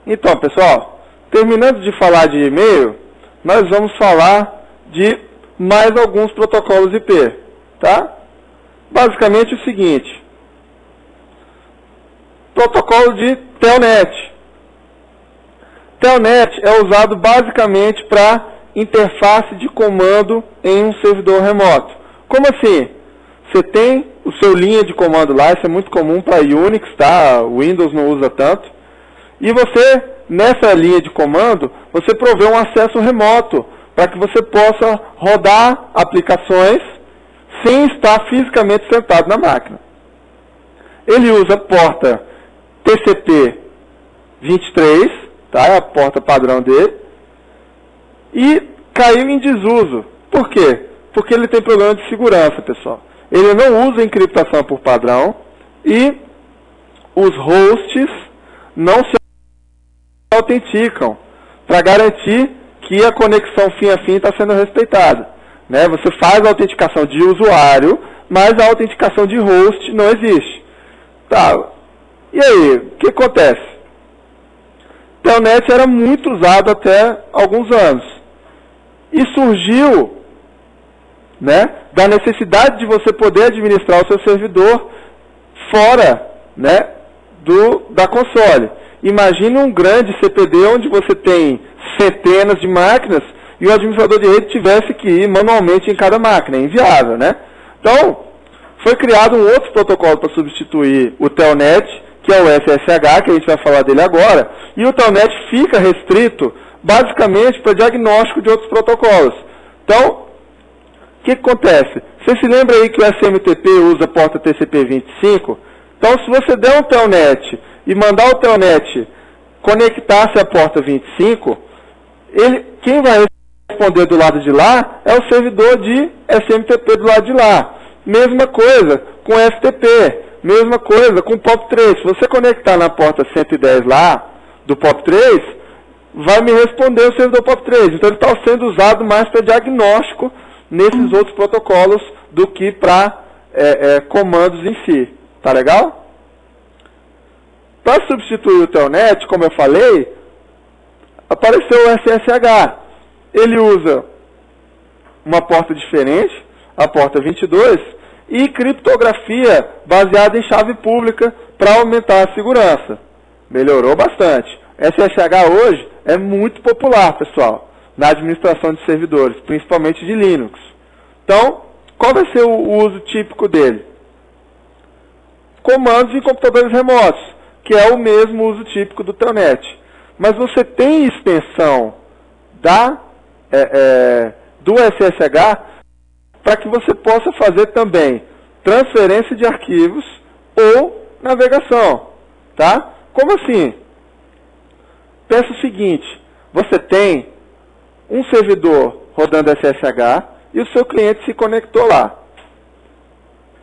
Então, pessoal, terminando de falar de e-mail, nós vamos falar de mais alguns protocolos IP, tá? Basicamente o seguinte: protocolo de Telnet. Telnet é usado basicamente para interface de comando em um servidor remoto. Como assim? Você tem o seu linha de comando lá, isso é muito comum para Unix, tá? O Windows não usa tanto. E você, nessa linha de comando, você provê um acesso remoto para que você possa rodar aplicações sem estar fisicamente sentado na máquina. Ele usa porta TCP 23, tá? É a porta padrão dele. E caiu em desuso. Por quê? Porque ele tem problema de segurança, pessoal. Ele não usa encriptação por padrão e os hosts não se autenticam para garantir que a conexão fim a fim está sendo respeitada, né? Você faz a autenticação de usuário, mas a autenticação de host não existe. Tá. E aí, o que acontece? Telnet era muito usado até alguns anos. E surgiu, né, da necessidade de você poder administrar o seu servidor fora, né, da console. Imagine um grande CPD onde você tem centenas de máquinas e o administrador de rede tivesse que ir manualmente em cada máquina. É inviável, né? Então, foi criado um outro protocolo para substituir o Telnet, que é o SSH, que a gente vai falar dele agora, e o Telnet fica restrito basicamente para diagnóstico de outros protocolos. Então, o que acontece? Você se lembra aí que o SMTP usa a porta TCP/25? Então, se você der um Telnet e mandar o Telnet conectar-se à porta 25, quem vai responder do lado de lá é o servidor de SMTP do lado de lá. Mesma coisa com FTP, mesma coisa com POP3. Se você conectar na porta 110 lá, do POP3, vai me responder o servidor POP3. Então ele está sendo usado mais para diagnóstico nesses outros protocolos do que para comandos em si. Tá legal? Para substituir o Telnet, como eu falei, apareceu o SSH. Ele usa uma porta diferente, a porta 22, e criptografia baseada em chave pública para aumentar a segurança. Melhorou bastante. SSH hoje é muito popular, pessoal, na administração de servidores, principalmente de Linux. Então, qual vai ser o uso típico dele? Comandos em computadores remotos, que é o mesmo uso típico do Telnet. Mas você tem extensão do SSH para que você possa fazer também transferência de arquivos ou navegação. Tá? Como assim? Pensa o seguinte: você tem um servidor rodando SSH e o seu cliente se conectou lá.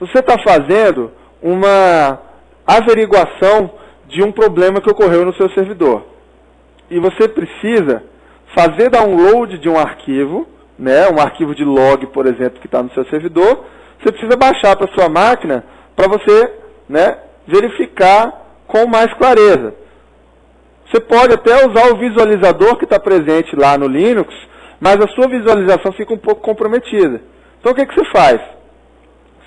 Você está fazendo uma averiguação de um problema que ocorreu no seu servidor. E você precisa fazer download de um arquivo, né, um arquivo de log, por exemplo, que está no seu servidor. Você precisa baixar para a sua máquina para você, né, verificar com mais clareza. Você pode até usar o visualizador que está presente lá no Linux, mas a sua visualização fica um pouco comprometida. Então o que você faz?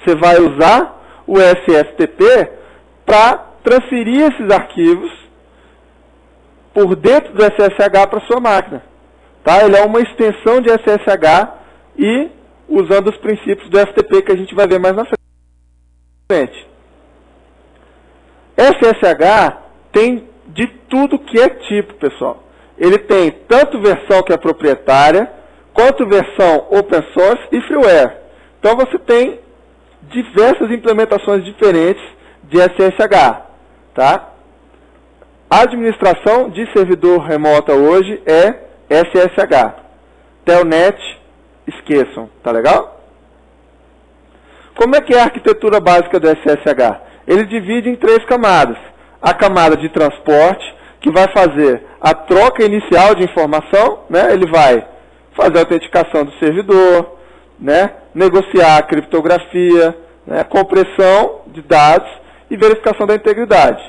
Você vai usar o SFTP para transferir esses arquivos por dentro do SSH para a sua máquina. Tá? Ele é uma extensão de SSH e usando os princípios do FTP que a gente vai ver mais na frente. SSH tem de tudo que é tipo, pessoal. Ele tem tanto versão que é proprietária, quanto versão open source e freeware. Então você tem diversas implementações diferentes de SSH. Tá? A administração de servidor remota hoje é SSH. Telnet, esqueçam. Tá legal? Como é que é a arquitetura básica do SSH? Ele divide em 3 camadas. A camada de transporte, que vai fazer a troca inicial de informação, né? Ele vai fazer a autenticação do servidor, né? Negociar a criptografia, né? Compressão de dados e verificação da integridade.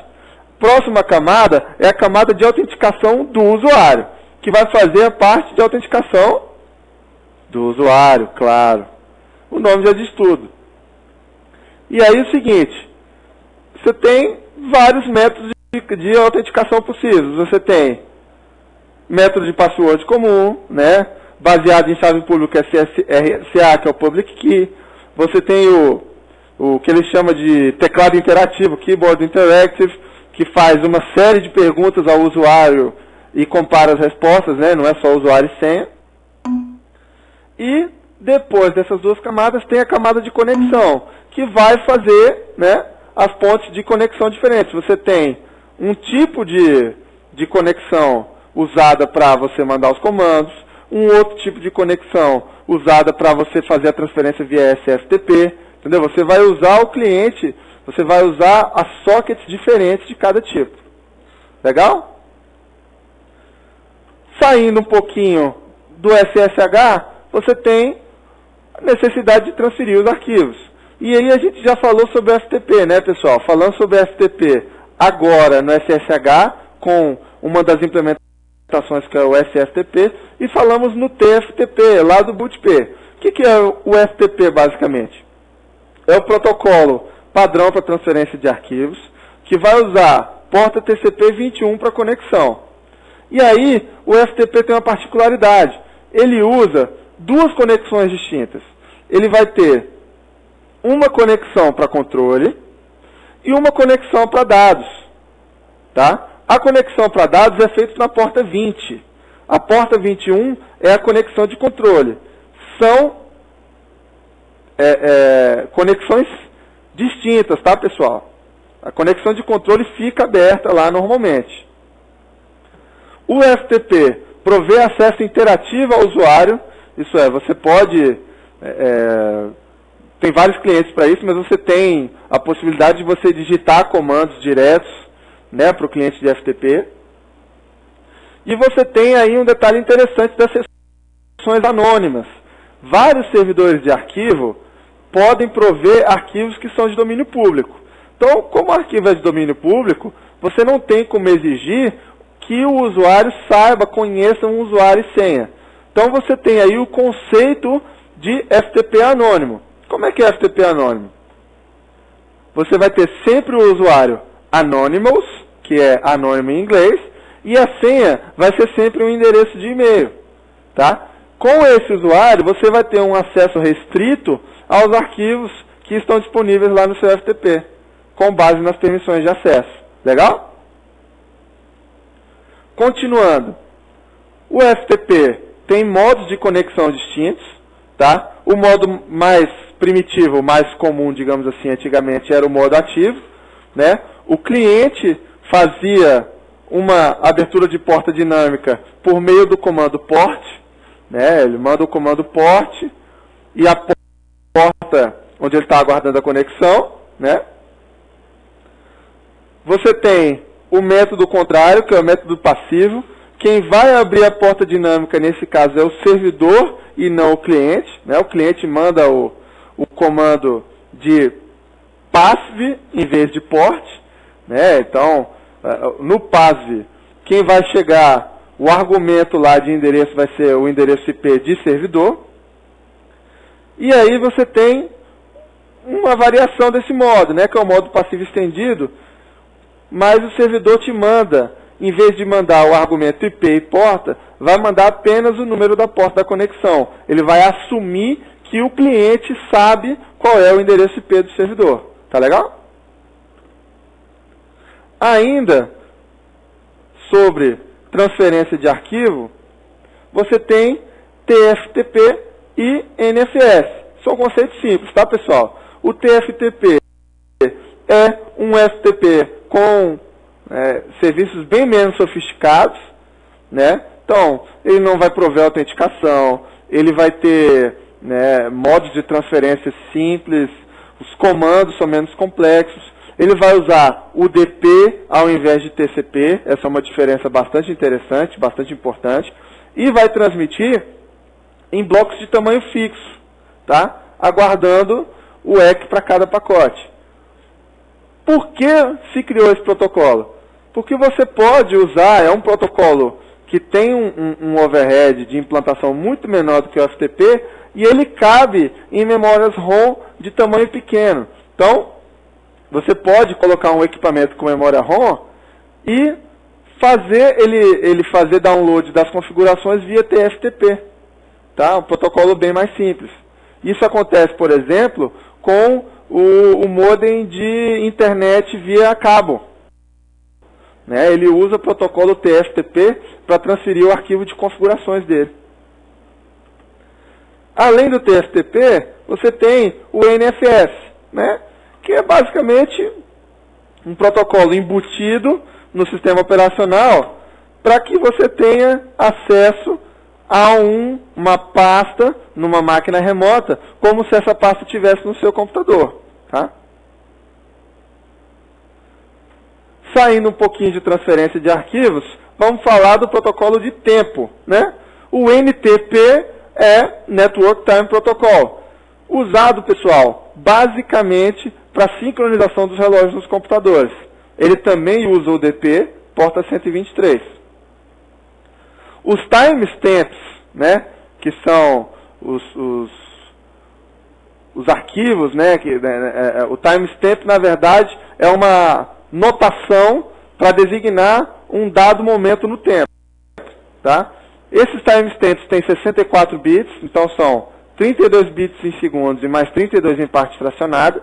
Próxima camada é a camada de autenticação do usuário, que vai fazer a parte de autenticação do usuário, claro. O nome já diz tudo. E aí o seguinte, você tem vários métodos de autenticação possíveis. Você tem método de password comum, né, baseado em chave pública SSA, que é o Public Key. Você tem o que ele chama de teclado interativo, Keyboard Interactive, que faz uma série de perguntas ao usuário e compara as respostas, né, não é só usuário e senha. E depois dessas duas camadas tem a camada de conexão, que vai fazer, né, as pontes de conexão diferentes. Você tem um tipo de conexão usada para você mandar os comandos, um outro tipo de conexão usada para você fazer a transferência via SFTP, entendeu? Você vai usar o cliente, você vai usar as sockets diferentes de cada tipo. Legal? Saindo um pouquinho do SSH, você tem a necessidade de transferir os arquivos. E aí a gente já falou sobre o FTP, né, pessoal? Falando sobre o FTP agora no SSH, com uma das implementações que é o SFTP, e falamos no TFTP, lá do BootP. O que é o FTP, basicamente? É o protocolo padrão para transferência de arquivos, que vai usar porta TCP/21 para conexão. E aí, o FTP tem uma particularidade. Ele usa duas conexões distintas. Ele vai ter uma conexão para controle e uma conexão para dados. Tá? A conexão para dados é feita na porta 20. A porta 21 é a conexão de controle. São conexões distintas, tá, pessoal? A conexão de controle fica aberta lá normalmente. O FTP provê acesso interativo ao usuário. Isso é, você pode... tem vários clientes para isso, mas você tem a possibilidade de você digitar comandos diretos, né, para o cliente de FTP. E você tem aí um detalhe interessante das sessões anônimas. Vários servidores de arquivo podem prover arquivos que são de domínio público. Então, como o arquivo é de domínio público, você não tem como exigir que o usuário saiba, conheça um usuário e senha. Então, você tem aí o conceito de FTP anônimo. Como é que é FTP anônimo? Você vai ter sempre o usuário anonymous, que é anônimo em inglês, e a senha vai ser sempre um endereço de e-mail. Tá? Com esse usuário, você vai ter um acesso restrito aos arquivos que estão disponíveis lá no seu FTP, com base nas permissões de acesso. Legal? Continuando. O FTP tem modos de conexão distintos. Tá? O modo mais primitivo, mais comum, digamos assim, antigamente, era o modo ativo. Né? O cliente fazia uma abertura de porta dinâmica por meio do comando port. Né? Ele manda o comando port e a porta onde ele está aguardando a conexão. Né? Você tem o método contrário, que é o método passivo. Quem vai abrir a porta dinâmica, nesse caso, é o servidor e não o cliente. Né? O cliente manda o comando de passive em vez de port. Né? Então, no passive, quem vai chegar, o argumento lá de endereço vai ser o endereço IP de servidor. E aí você tem uma variação desse modo, né? Que é o modo passivo estendido, mas o servidor te manda, em vez de mandar o argumento IP e porta, vai mandar apenas o número da porta da conexão. Ele vai assumir que o cliente sabe qual é o endereço IP do servidor. Tá legal? Ainda sobre transferência de arquivo, você tem TFTP e NFS. São conceitos simples, tá, pessoal? O TFTP é um FTP com serviços bem menos sofisticados, né? Então, ele não vai prover autenticação, ele vai ter, né, modos de transferência simples, os comandos são menos complexos, ele vai usar UDP ao invés de TCP, essa é uma diferença bastante interessante, bastante importante, e vai transmitir em blocos de tamanho fixo, tá? Aguardando o EC para cada pacote. Por que se criou esse protocolo? Porque você pode usar, é um protocolo que tem um overhead de implantação muito menor do que o FTP, e ele cabe em memórias ROM de tamanho pequeno. Então, você pode colocar um equipamento com memória ROM e fazer ele fazer download das configurações via TFTP. Tá? Um protocolo bem mais simples. Isso acontece, por exemplo, com o modem de internet via cabo. Né? Ele usa o protocolo TFTP para transferir o arquivo de configurações dele. Além do TFTP, você tem o NFS, né? Que é basicamente um protocolo embutido no sistema operacional para que você tenha acesso a uma pasta numa máquina remota, como se essa pasta estivesse no seu computador. Tá? Saindo um pouquinho de transferência de arquivos, vamos falar do protocolo de tempo. Né? O NTP é Network Time Protocol, usado, pessoal, basicamente para sincronização dos relógios nos computadores. Ele também usa o DP, porta 123. Os timestamps, né, que são os arquivos, né, o timestamp, na verdade, é uma notação para designar um dado momento no tempo. Tá? Esses timestamps têm 64 bits, então são 32 bits em segundos e mais 32 em parte fracionada,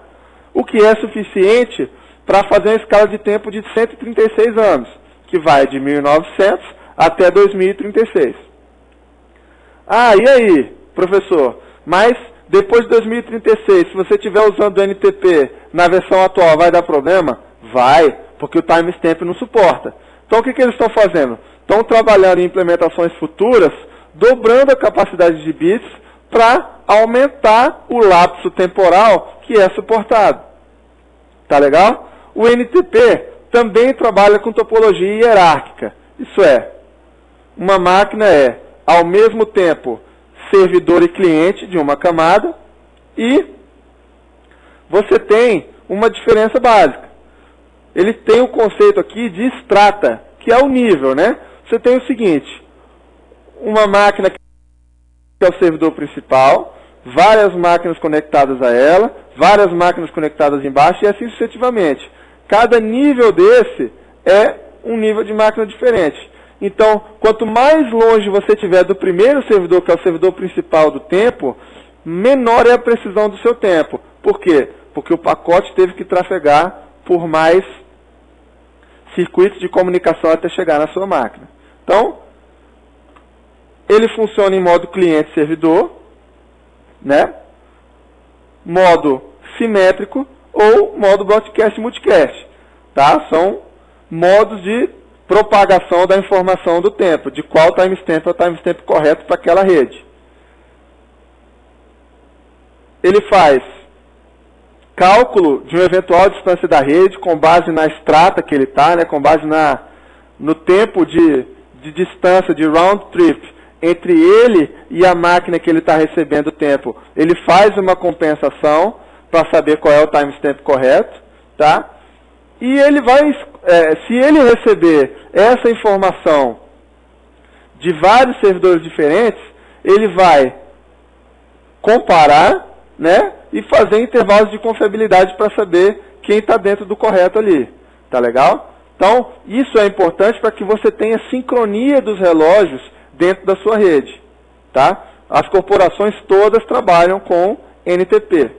o que é suficiente para fazer uma escala de tempo de 136 anos, que vai de 1900 até 2036. Ah, e aí, professor? Mas depois de 2036, se você estiver usando o NTP na versão atual, vai dar problema? Vai, porque o timestamp não suporta. Então o que eles estão fazendo? Estão trabalhando em implementações futuras, dobrando a capacidade de bits para aumentar o lapso temporal que é suportado. Tá legal? O NTP também trabalha com topologia hierárquica. Isso é, uma máquina é, ao mesmo tempo, servidor e cliente de uma camada, e você tem uma diferença básica. Ele tem o conceito aqui de strata, que é o nível, né? Você tem o seguinte, uma máquina que é o servidor principal, várias máquinas conectadas a ela, várias máquinas conectadas embaixo e assim sucessivamente. Cada nível desse é um nível de máquina diferente. Então, quanto mais longe você estiver do primeiro servidor, que é o servidor principal do tempo, menor é a precisão do seu tempo. Por quê? Porque o pacote teve que trafegar por mais circuitos de comunicação até chegar na sua máquina. Então, ele funciona em modo cliente-servidor, né? Modo simétrico ou modo broadcast-multicast. Tá? São modos de propagação da informação do tempo, de qual timestamp é o timestamp correto para aquela rede. Ele faz cálculo de uma eventual distância da rede com base na strata que ele está, né, com base no tempo de distância, de round trip, entre ele e a máquina que ele está recebendo o tempo. Ele faz uma compensação para saber qual é o timestamp correto. Tá? E ele vai, se ele receber essa informação de vários servidores diferentes, ele vai comparar, né, e fazer intervalos de confiabilidade para saber quem está dentro do correto ali. Tá legal? Então, isso é importante para que você tenha sincronia dos relógios dentro da sua rede. Tá? As corporações todas trabalham com NTP,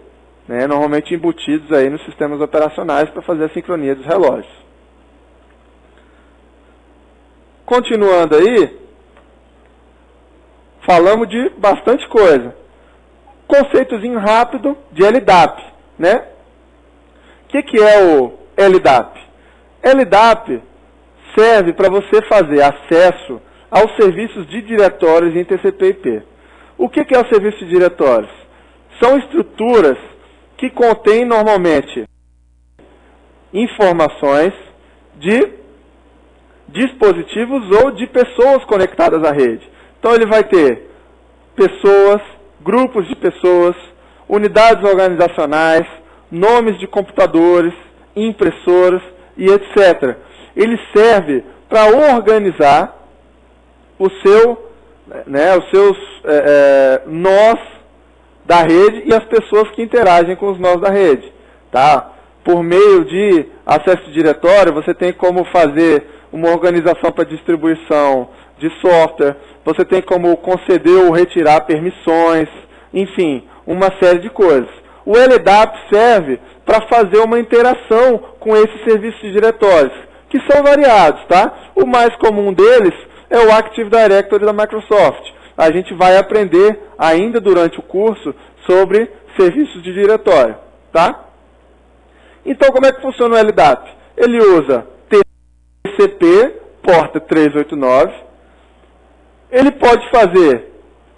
né, normalmente embutidos aí nos sistemas operacionais para fazer a sincronia dos relógios. Continuando aí, falamos de bastante coisa. Conceitozinho rápido de LDAP, né? O que é o LDAP? LDAP serve para você fazer acesso aos serviços de diretórios em TCP/IP. O que é o serviço de diretórios? São estruturas que contêm normalmente informações de dispositivos ou de pessoas conectadas à rede. Então ele vai ter pessoas, grupos de pessoas, unidades organizacionais, nomes de computadores, impressoras e etc. ele serve para organizar os seus nós da rede e as pessoas que interagem com os nós da rede. Tá? Por meio de acesso de diretório, você tem como fazer uma organização para distribuição de software, você tem como conceder ou retirar permissões, enfim, uma série de coisas. O LDAP serve para fazer uma interação com esses serviços de diretórios, que são variados, tá? O mais comum deles é o Active Directory da Microsoft. A gente vai aprender ainda durante o curso sobre serviços de diretório, tá? Então, como é que funciona o LDAP? Ele usa TCP, porta 389. Ele pode fazer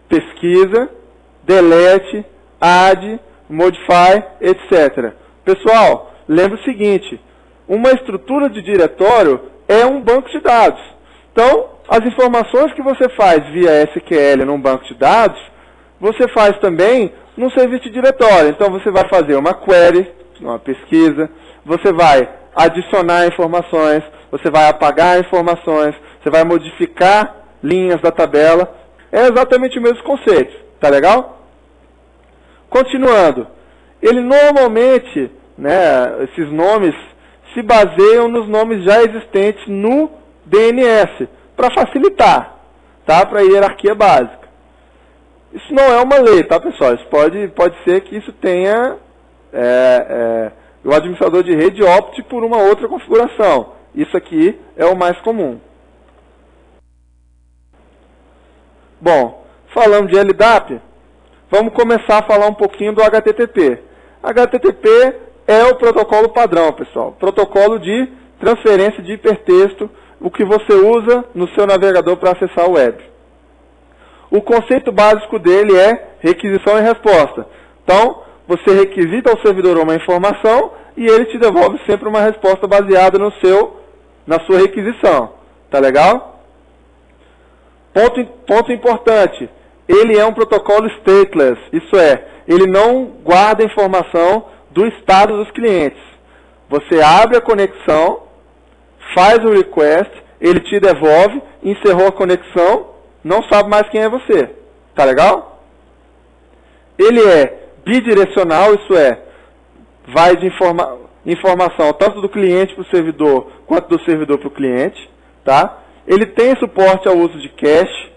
pesquisa, delete, add, modify, etc. Pessoal, lembre o seguinte, uma estrutura de diretório é um banco de dados. Então, as informações que você faz via SQL num banco de dados, você faz também num serviço de diretório. Então, você vai fazer uma query, uma pesquisa, você vai adicionar informações, você vai apagar informações, você vai modificar linhas da tabela. É exatamente o mesmo conceito. Tá legal? Continuando. Ele normalmente, esses nomes se baseiam nos nomes já existentes no DNS, para facilitar, tá? Para a hierarquia básica. Isso não é uma lei, tá, pessoal? Isso pode ser que isso tenha... o administrador de rede opte por uma outra configuração. Isso aqui é o mais comum. Bom, falando de LDAP, vamos começar a falar um pouquinho do HTTP. HTTP é o protocolo padrão, pessoal. Protocolo de transferência de hipertexto, o que você usa no seu navegador para acessar a web. O conceito básico dele é requisição e resposta. Então, você requisita ao servidor uma informação e ele te devolve sempre uma resposta baseada na sua requisição. Tá legal? Ponto importante. Ele é um protocolo stateless. Isso é, ele não guarda informação do estado dos clientes. Você abre a conexão, faz o request, ele te devolve, encerrou a conexão, não sabe mais quem é você. Tá legal? Ele é bidirecional, isso é, vai de informação tanto do cliente para o servidor, quanto do servidor para o cliente. Tá? Ele tem suporte ao uso de cache.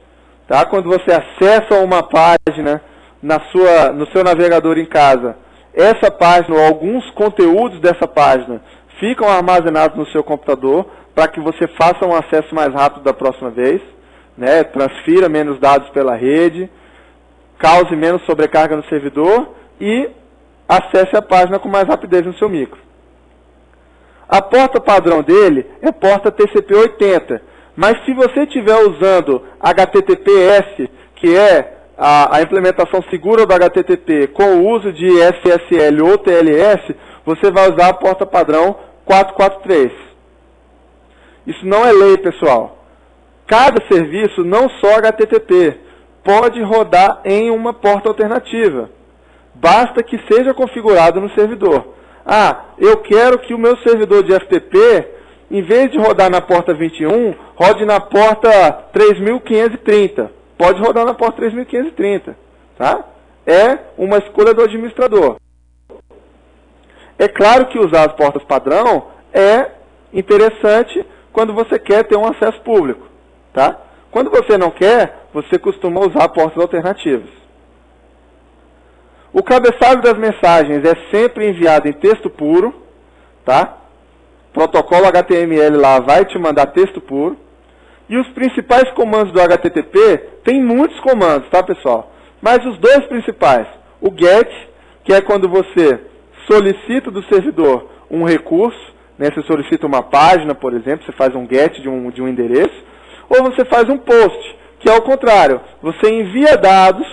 Tá? Quando você acessa uma página no seu navegador em casa, essa página ou alguns conteúdos dessa página ficam armazenados no seu computador para que você faça um acesso mais rápido da próxima vez, transfira menos dados pela rede, cause menos sobrecarga no servidor e acesse a página com mais rapidez no seu micro. A porta padrão dele é porta TCP/80, mas se você estiver usando HTTPS, que é a implementação segura do HTTP com o uso de SSL ou TLS, você vai usar a porta padrão 443. Isso não é lei, pessoal. Cada serviço, não só HTTP, pode rodar em uma porta alternativa. Basta que seja configurado no servidor. Eu quero que o meu servidor de FTP, em vez de rodar na porta 21, rode na porta 3530. Pode rodar na porta 3530. Tá? É uma escolha do administrador. É claro que usar as portas padrão é interessante quando você quer ter um acesso público. Tá? Quando você não quer, você costuma usar portas alternativas. O cabeçalho das mensagens é sempre enviado em texto puro. Tá? Protocolo HTML lá vai te mandar texto puro. E os principais comandos do HTTP, tem muitos comandos, tá, pessoal? Mas os dois principais, o GET, que é quando você solicita do servidor um recurso, você solicita uma página, por exemplo, você faz um GET de um endereço, ou você faz um POST, que é o contrário, você envia dados,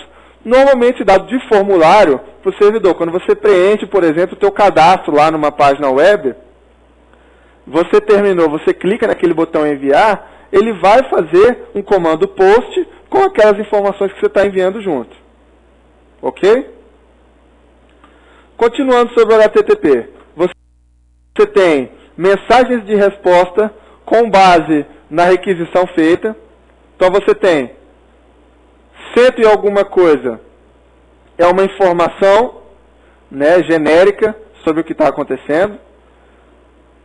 normalmente dados de formulário, para o servidor. Quando você preenche, por exemplo, o teu cadastro lá numa página web, você terminou, você clica naquele botão enviar, ele vai fazer um comando POST com aquelas informações que você está enviando junto. Ok? Continuando sobre o HTTP. Você tem mensagens de resposta com base na requisição feita. Então você tem 100 e alguma coisa é uma informação, né, genérica sobre o que está acontecendo.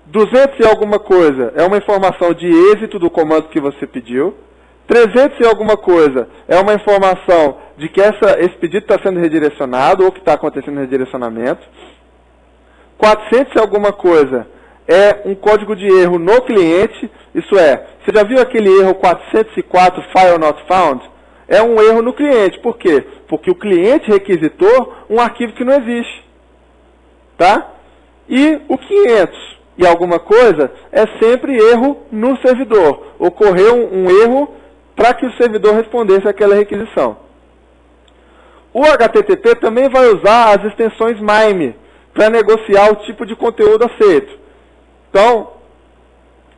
200 e alguma coisa é uma informação de êxito do comando que você pediu. 300 e alguma coisa é uma informação de que esse pedido está sendo redirecionado ou que está acontecendo redirecionamento. 400 e alguma coisa é um código de erro no cliente, isso é, você já viu aquele erro 404 File Not Found? É um erro no cliente, por quê? Porque o cliente requisitou um arquivo que não existe. Tá? E o 500 e alguma coisa é sempre erro no servidor. Ocorreu um erro para que o servidor respondesse àquela requisição. O HTTP também vai usar as extensões MIME para negociar o tipo de conteúdo aceito. Então,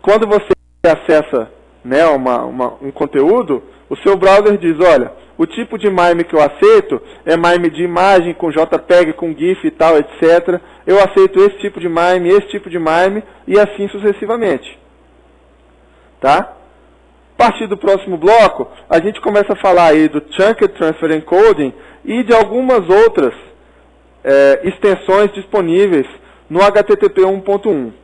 quando você acessa, né, um conteúdo, o seu browser diz, olha, o tipo de MIME que eu aceito é MIME de imagem, com JPEG, com GIF e tal, etc. Eu aceito esse tipo de MIME, e assim sucessivamente. Tá? A partir do próximo bloco, a gente começa a falar aí do Chunked Transfer Encoding e de algumas outras extensões disponíveis no HTTP 1.1.